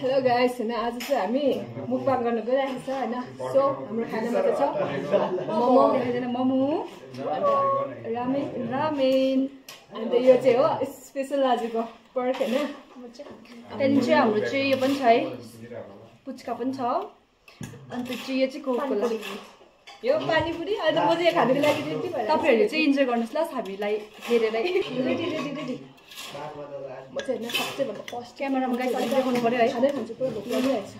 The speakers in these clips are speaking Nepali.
हेलो गाइस हैन आज चाहिँ हामी मुकबाङ गर्न गइरहेको छ हैन सो हाम्रो खानामा चाहिँ छ मोमो मोमो रामेन अन्त यो चाहिँ हो स्पेशल आजको पर्क हैन त्यहाँदेखि चाहिँ हाम्रो चाहिँ यो पनि छ है पुच्का पनि छ अन्त चाहिँ यो चाहिँ कोकोला यो पानीपुरी अनि म चाहिँ खानुको लागि रेडी भएर तपाईहरुले चाहिँ इन्जोय गर्नुस् ल हामीलाई हेरेरै रेडी म चाहिँ हैन सबसे भन्दा फर्स्ट क्यामेरामा गाइस अलिक देखाउनु पर्यो है खानै खान्छु पुरा भोक लागिरहेको छ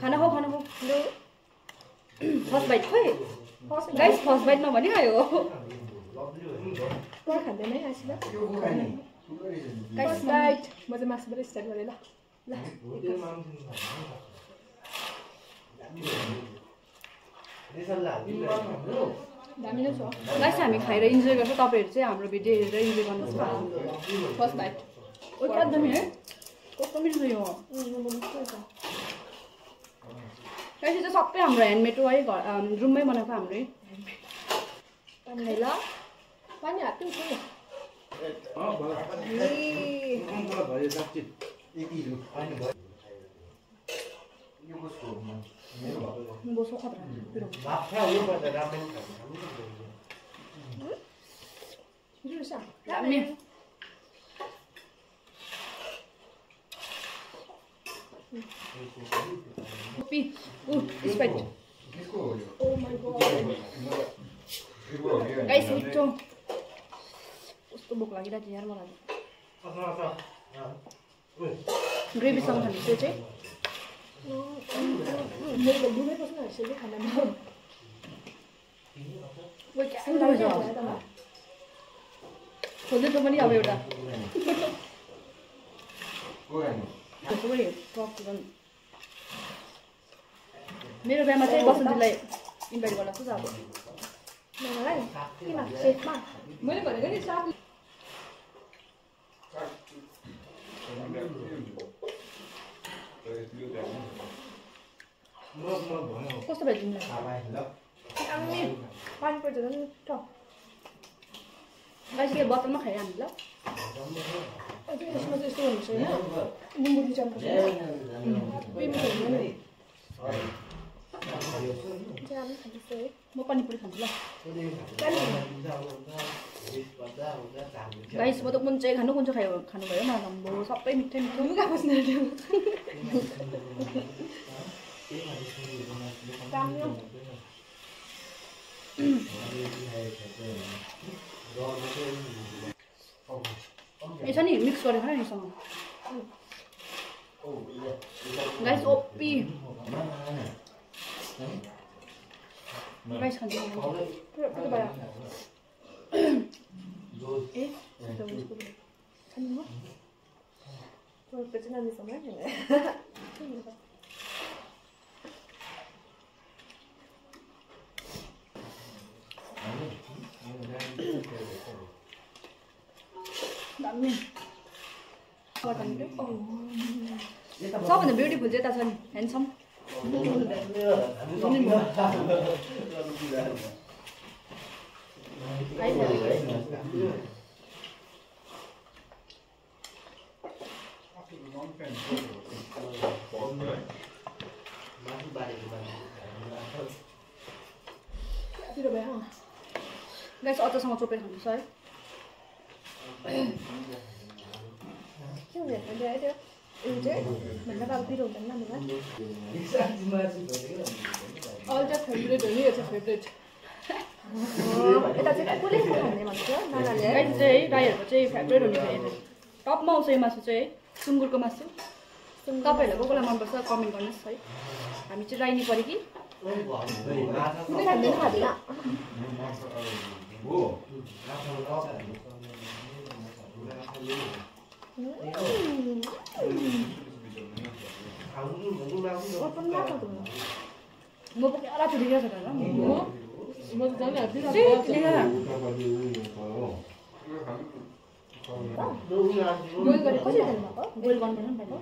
खाना खाऊ लु फर्स्ट बाइट खोइ गाइस फर्स्ट बाइटमा भनिहाल्यो पुरा खाँदैन है आशिला गाइस बाइट म चाहिँ मासुबाट स्टार्ट गरेँ ल दामी नै छ गाइस हामी खाएर इन्जोय गर्छौँ तपाईहरु चाहिँ हाम्रो भिडियो हेरेर इन्जोय गर्नुहोस् न फर्स्ट बाइट ओ एकदमै है कस्तो मिठो यो गाइस चाहिँ सबै हाम्रो ह्यान्डमेड हो है रुममै बनाएको हाम्रै पानी ल पानी हात्नु छ बोसो खतरा ramen Kopi, Sprite. Oh my god. Guys, itu. Kस्तो भोक लागिरहेको थियो यार मलाई. ग्रेभी सँग खानु चाहिँ मेरो दुबै पस्न आइसक्यो खानामा. वो के सुन्दै छ. खोल्दै त पनि अब एउटा. मेरो बिहामा चाहिँ बसन्तीलाई इन्भाइट गर्न खोज अब मलाई किन सेफमा मैले भनेको नि साथ कस्तो भयो तिमीलाई अनि पानी पर्छ नि त गाइस के बोतलमा खाइ हामी ल अझै यसमा चाहिँ यस्तो हुन्छ हैन निम्बु दिन्छ म पानीपुरी खान्छु ल गाइस म त कुन चाहिँ खानुभयो नराम्रो सबै मिठै मिठो यसो नि मिक्स गरेर खाना यससँग गाइस ओपी गाइस खान्छ सबभन्दा ब्युटिफुल चाहिँ यता छ नि ह्यान्डसम गाइस अचारसँग चोपेर खानुपर्छ है के हुन्छ भन्दा बाबु पिरो हुँदैन हामीलाई अल चाहिँ फेभरेट हो नि यो चाहिँ फेभरेट यता चाहिँ कसले खाने भन्छ नानाले गाइस चाहिँ राईहरूको चाहिँ फेभरेट हुने भयो टपमा आउँछ यो मासु चाहिँ सुँगुरको मासु तपाईँहरूलाई को कसलाई मनपर्छ कमेन्ट गर्नुहोस् है हामी चाहिँ राइनी पऱ्यो कि म पनि रातो देखिरहेको छ म त जाने बोइल गरे कसरी खानुभएको बोइल गर्नुपर्छ नि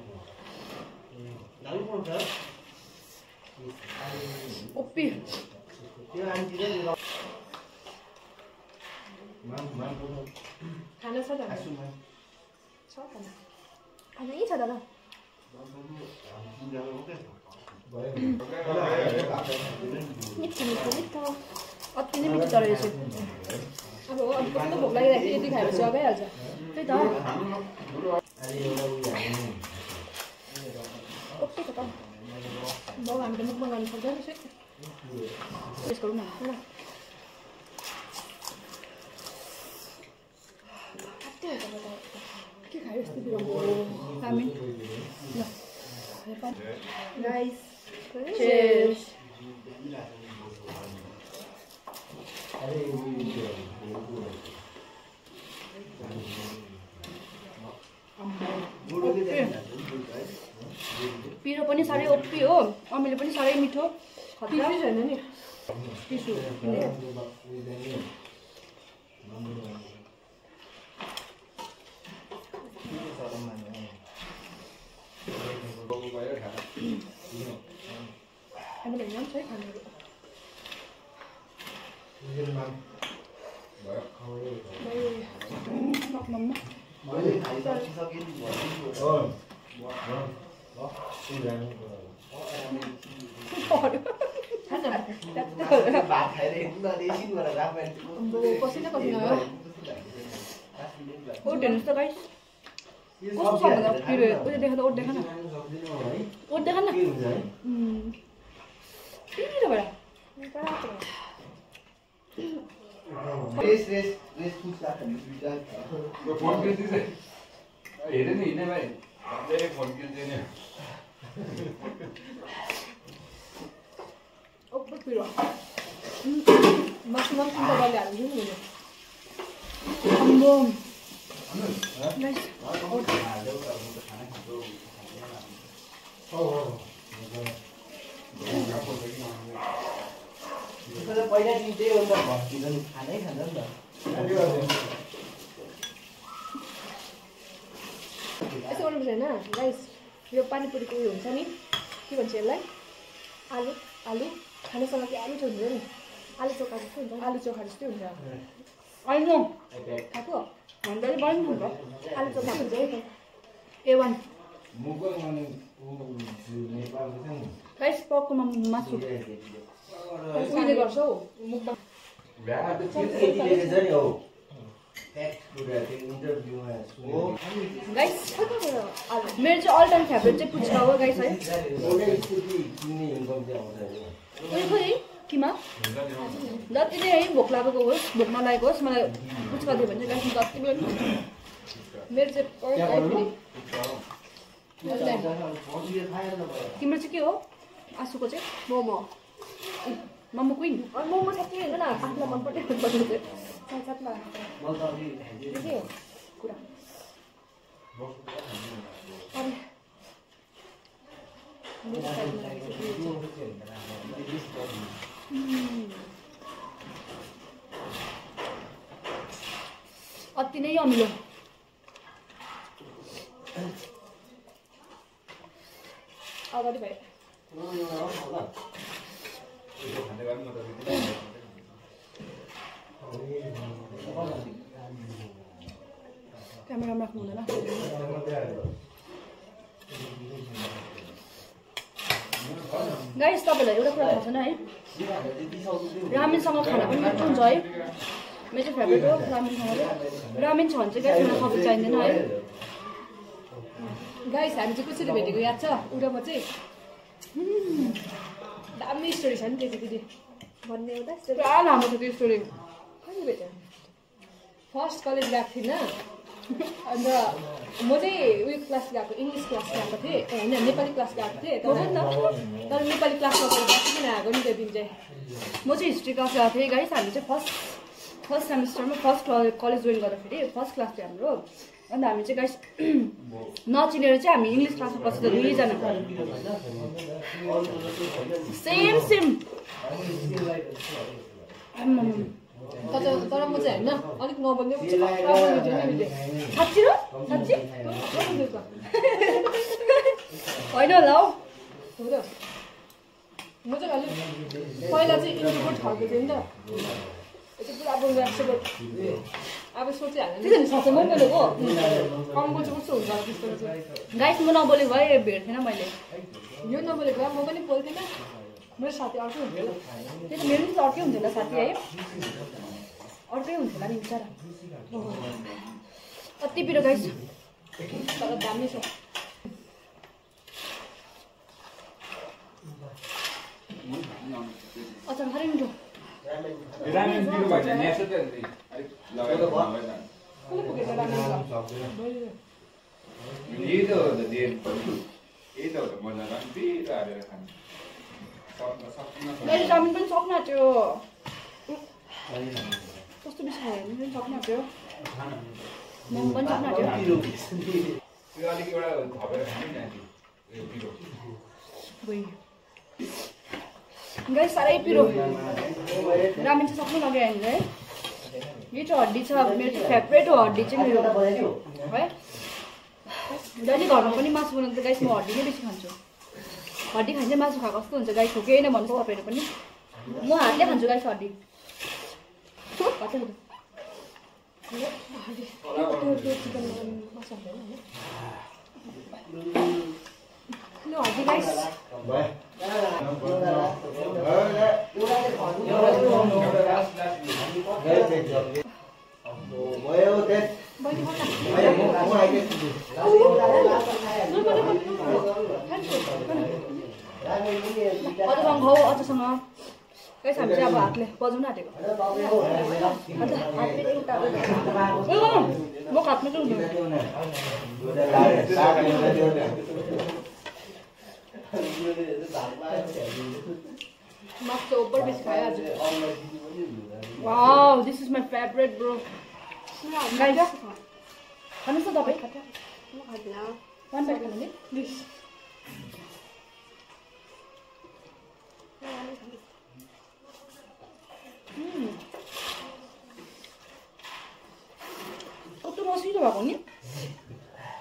ओपी खाना छ दादा छ खाना खाना यही छ दादा मिठो अति नै मिठो तर यो चाहिँ अब कस्तो भोक लागिरहेको थियो यति खाएर चाहिँ अगाइहाल्छ त्यही त ओके त बाउ हामी त मुखमा गर्नु सक्दैन रहेछ टेस्ट गरौँ न ल के खायो यस्तो बिराम्रो हामी ल गाइस cheers पिरो पनि साह्रै ओप्पी हो अमिलो पनि साह्रै मिठो खतरा छैन नि टिसु हामीले यहाँ चाहिँ खानाहरू पसिना पसिना ओट हेर्नुहोस् त गाइस कस्तो छ भन्दा पिरो उयो देखा त ओट देखा न ओट देखा न पिरो भएर हेरे नि हिँड्ने भाइ फोन किन्दैन ओप्पो पिरो मासुमा पनि चिन्ता गरेर हाल्नु नि अम्बो नाइस पहिला दिन त्यही हो नि त भक्तिजन खानै खान्छ नि त यसो गर्नुपर्छ होइन गाइस यो पानीपुरीको उयो हुन्छ नि के भन्छ यसलाई आलु आलु खानेसँग चाहिँ आलु हुन्छ नि आलु चोखा जस्तो हुन्छ आलु चोखा जस्तै हुन्छ अहिले खाएको भन्दा चाहिँ बन्द हुन्छ आलु चोखा हुन्छ A1 गाइस पर्कको मासु उहिले गर्छ हौ मुखमा गाइस मेरो चाहिँ अल टाइम फेभरेट चाहिँ पुच्का हो गाइस है उयो खोइ किमा जति नै है भोक लागेको होस् भोक नलागेको होस् मलाई पुच्का दियो भने चाहिँ गाइस जति पनि मेरो चाहिँ तिम्रो चाहिँ के हो आँसुको चाहिँ मोमो मोमो क्विन मोमो साँच्चै होइन न आफूलाई मनपर्ने साथमा के हो कुरा अति नै अमिलो अगाडि भयो क्यामेरामा राख्नु हुँदैन गाइस तपाईँलाई एउटा कुरा थाहा छैन है रामेनसँग खाना पनि मिठो हुन्छ है मेरो चाहिँ फेभरेट हो रामेनसँग रामेन छ भने चाहिँ गाइस मलाई सबै चाहिँदैन है गाइस हामी चाहिँ कसरी भेटेको याद छ उडामा चाहिँ दामी स्टोरी छ नि त्यो चाहिँ दिदी भन्ने एउटा पुरा लामो छ त्यो स्टोरी कहिले भेट्यो फर्स्ट कलेज गएको थिइनँ अन्त म चाहिँ उयो क्लास गएको इङ्ग्लिस क्लास गएको थिएँ होइन नेपाली क्लास गएको थिएँ तर नि त तर नेपाली क्लासमा किन आएको नि त्यो दिन चाहिँ म चाहिँ हिस्ट्री क्लास गएको थिएँ गाइस हामी चाहिँ फर्स्ट सेमिस्टरमा फर्स्ट कलेज जोइन गर्दाखेरि फर्स्ट क्लास थियो हाम्रो अन्त हामी चाहिँ गाइस नचिनेर चाहिँ हामी इङ्ग्लिस क्लासमा बसेको दुईजना सेम तर म चाहिँ होइन अलिक नबोल्ने साँच्ची र साँच्ची होइन होला हौ हो त म चाहिँ अलिक पहिला चाहिँ इन्ट्रोभर्ट खालको थिएँ नि त itu पुरा बोल्दा अब सोचिहाल्नु त्यसो साँच्चै म बोलेको कम्बो चाहिँ कस्तो हुन्छ त्यस्तो गाइस म नबोलेको भए भेट्थेन मैले यो नबोलेको भए म पनि बोल्थेन मेरो साथी अर्कै हुन्थ्यो त्यो मेरो पनि अर्कै हुन्थ्यो होला साथी है अर्कै हुन्थ्यो होला नि बिचरा कति पिरो गाइस तर दामी छ अच्छा खाली मिठो रामेन पिरो भन्छ नि यसो त लगाएर भन्छ कुन पुगेको रामेन यही त हो त दे यही त हो त मजा लाग्छ पिरो हालेर खानु मैले रामेन पनि सक्नु आँट्यो कस्तो बिस खायो भने पनि सक्नु आँट्यो मोमो पनि सक्नु आँट्यो त्यो अलिक एउटा थपेर खानु नि यो पिरो गाइस साह्रै पिरो रामेन चाहिँ सक्नु लाग्यो हामीले है यो चाहिँ हड्डी छ मेरो चाहिँ फेभरेट हो हड्डी चाहिँ मेरो है जहिले घरमा पनि मासु बनाउँदा त गाइस म हड्डी नै बेसी खान्छु हड्डी खान्छ मासु खाएको कस्तो हुन्छ गाइस हो केही नै भन्नुहोस् तपाईँहरू पनि म हातले खान्छु गाइस हड्डी हड्डी गाइस अझसँग गाइस हामी चाहिँ अब हातले बजाउन आँटेको म हातमा चाहिँ मासु ऊपर बेसी खायो आज wow this is my favourite bro guys खानुहोस् न तपाईँ वान बाइट खानु नि प्लिज कस्तो रसिलो भएको नि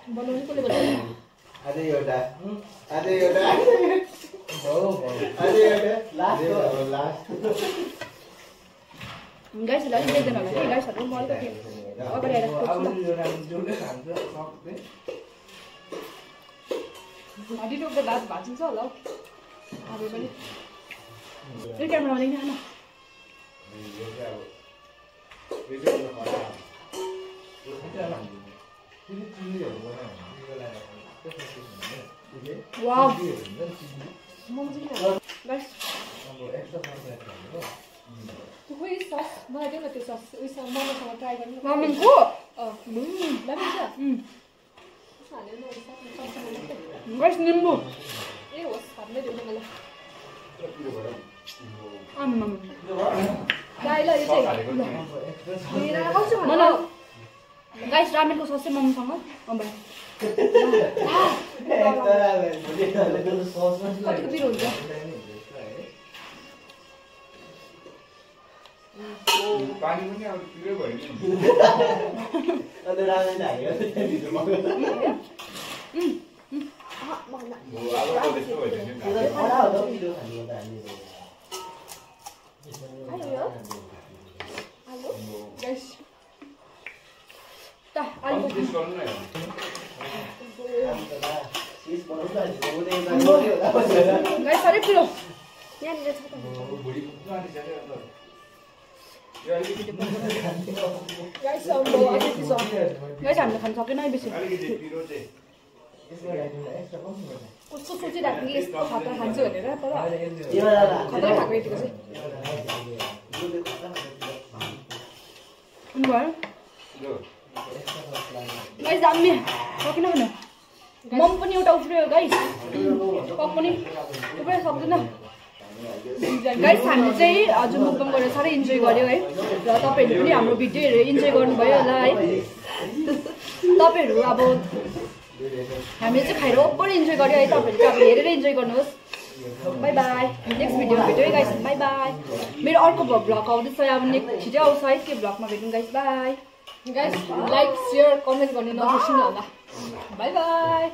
बनाउने कसले बनाउने अझै एउटा गाइसहरूलाई पनि देख्दैन होला कि गाइसहरू म अलिकति अगाडि आएर हड्डी टोक्दा दाँत भाँचिन्छ होला हौ अब पनि यो क्यामेरामा देख्ने खान वाउ गाइस खोइ सस मलाई देऊ न त्यो सस उयोसँग मोमोसँग ट्राई गर्नु मोमोको गाइस निम्बु ए होस् हातमै देऊ न मलाई मलाई गाइस रामेनको सस चाहिँ मोमोसँग कतिको पिरो हुन्छ पानी पनि अब पिरो भयो नि अन्त रामेन हाल्यो गाइस साह्रै पिरो गाइस हामीले खान सकेन है बेसी कस्तो सोचिरहेको कि यस्तो खतरा खान्छु भनेर तर खतरा खाएको यतिको चाहिँ गाइस दामी सकिन भने मम पनि एउटा उफ्रियो गाइस पक पनि उफ्रिन सक्दैन गाइस हामीले चाहिँ हजुर मुक्बाङ गरेर साह्रै इन्जोय गर्यो है र तपाईँहरूले पनि हाम्रो भिडियो हेरेर इन्जोय गर्नुभयो होला है तपाईँहरू अब हामीले चाहिँ खाएर ओपर इन्जोय गर्यो है तपाईँहरूले चाहिँ अब हेरेर इन्जोय गर्नुहोस् बाई बाई नेक्स्ट भिडियोमा भेट्यो है गाइस बाई बाई मेरो अर्को भ्लग आउँदैछ अब नेक्स्ट छिटै आउँछ है के भ्लगमा भेटौँ guys by guys like share comment गर्ने नबिर्सिनु होला बाई बाई